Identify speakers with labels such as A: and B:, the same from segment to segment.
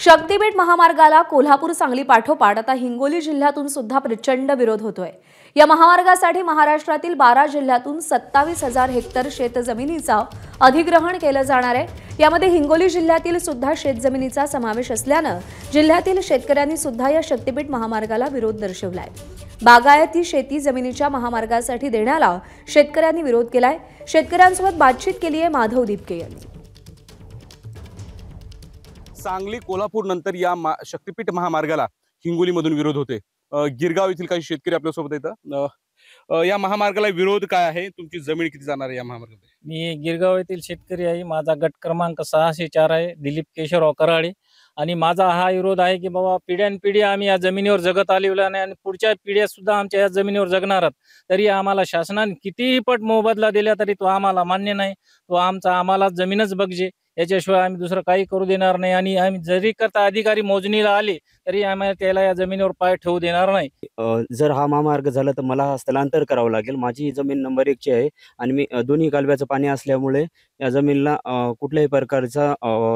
A: शक्तीपीठ महामार्गाला कोल्हापूर सांगली पाठोपाठ आता हिंगोली जिल्ह्यातून सुद्धा प्रचंड विरोध होतोय। या महामार्गासाठी महाराष्ट्रातील 12 जिल्ह्यातून 27,000 हेक्टर शेतजमिनीचा अधिग्रहण केलं जाणार आहे। यामध्ये हिंगोली जिल्ह्यातील सुद्धा शेतजमिनीचा समावेश असल्यानं जिल्ह्यातील शेतकऱ्यांनी सुद्धा या शक्तीपीठ महामार्गाला विरोध दर्शवलाय। बागायती शेती जमिनीच्या महामार्गासाठी देण्याला शेतकऱ्यांनी विरोध केलाय। शेतकऱ्यांसोबत बातचीत केली आहे माधव दीपके यांनी।
B: सांगली कोल्हापूर नंतर या शक्तीपीठ महामार्गाला हिंगोलीमधून विरोध होते। गिरगाव येथील काही शेतकरी आपल्या सोबत येतात। या महामार्गाला विरोध काय आहे? तुमची जमीन किती जाणार आहे या महामार्गामध्ये?
C: मी गिरगाव येथील शेतकरी आहे। माझा गट क्रमांक 604 आहे, दिलीप केशवराव कराळे। आणि माझा हा विरोध आहे की बाबा पिढ्यानपिढी आम्ही या जमिनीवर जगत आलेलो नाही आणि पुढच्या पिढ्या सुद्धा आमच्या या जमिनीवर जगणार आहेत। तरी आम्हाला शासनाने कितीही पट मोबदला दिला तरी तो आम्हाला मान्य नाही। तो आम्हाला जमीनच बघजे, याच्याशिवाय आम्ही दुसरं काही करू देणार नाही। आणि आम्ही जरी करता अधिकारी मोजणीला आले तरी आम्हाला त्याला या जमिनीवर पाय ठेवू देणार नाही।
D: जर हा महामार्ग झाला तर मला स्थलांतर करावं लागेल। माझी जमीन नंबर 1 ची आहे आणि मी दोन्ही कालव्याचं पाणी असल्यामुळे या जमिनीला कुठल्याही प्रकारचा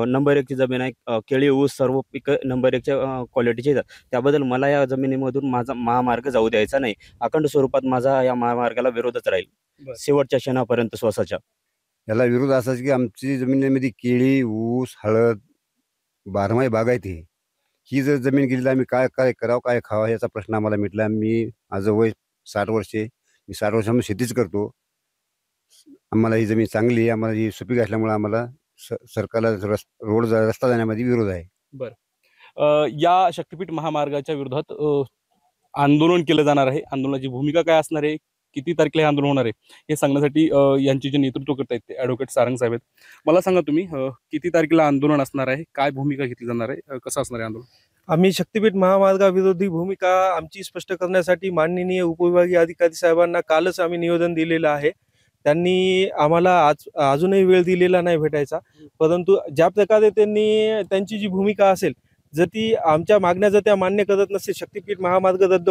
D: नंबर 1 ची जमीन आहे। केळी ऊस सर्व पिकं नंबर 1 च्या क्वालिटीचे आहेत। त्याबद्दल मला या जमिनीमधून माझा महामार्ग जाऊ द्यायचा नाही। अखंड स्वरूपात माझा या महामार्गाला विरोधच राहील शेवटच्या क्षणापर्यंत श्वासाच्या।
E: याला विरोध असाच की आमची जमिनीमध्ये केळी ऊस हळद बारमाही बागायती ही जर जमीन गेली आम्ही काय काय करावं काय खावं याचा प्रश्न आम्हाला मिटला। मी माझं वय 60 वर्षे, मी 60 वर्षांपासून शेतीच करतो। आम्हाला ही जमीन चांगली आहे, आम्हाला ही सुपीक असल्यामुळे आम्हाला सरकारला रस्ता जाण्यामध्ये विरोध आहे।
B: बरं, या शक्तीपीठ महामार्गाच्या विरोधात आंदोलन केलं जाणार आहे। आंदोलनाची भूमिका काय असणार आहे, किती तारखेला हे आंदोलन होणार आहे हे सांगण्यासाठी यांचे जे नेतृत्व करत आहेत ते ॲडव्होकेट सारंग साहेब आहेत। मला सांगा तुम्ही किती तारखेला आंदोलन असणार आहे, काय भूमिका घेतली जाणार आहे, कसं असणार आहे आंदोलन?
F: आम्ही शक्तीपीठ महामार्गाविरोधी भूमिका आमची स्पष्ट करण्यासाठी माननीय उपविभागीय अधिकारी साहेबांना कालच आम्ही निवेदन दिलेलं आहे। त्यांनी आम्हाला अजूनही वेळ दिलेला नाही भेटायचा, परंतु ज्या प्रकारे त्यांची जी भूमिका असेल जर ती आमच्या मागण्या जर त्या मान्य करत नसतील, शक्तीपीठ महामार्ग रद्द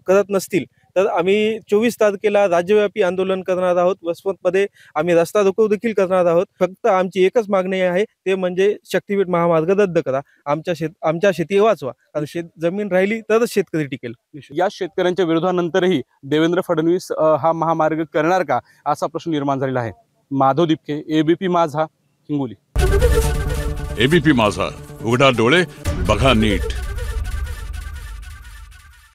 F: करत नसतील तर आम्ही 24 तारखेला राज्यव्यापी आंदोलन करणार आहोत। वसमतमध्ये आम्ही रस्ता रोको देखील करणार आहोत। फक्त आमची एकच मागणी आहे, ते म्हणजे शक्तीपीठ महामार्ग रद्द करा, आमच्या शेती वाचवा। कारण जमीन राहिली तरच शेतकरी टिकेल।
B: या शेतकऱ्यांच्या विरोधानंतरही देवेंद्र फडणवीस हा महामार्ग करणार का असा प्रश्न निर्माण झालेला आहे। माधव दीपके, एबीपी माझा, हिंगोली।
G: एबीपी माझा, उघडा डोळे बघा नीट।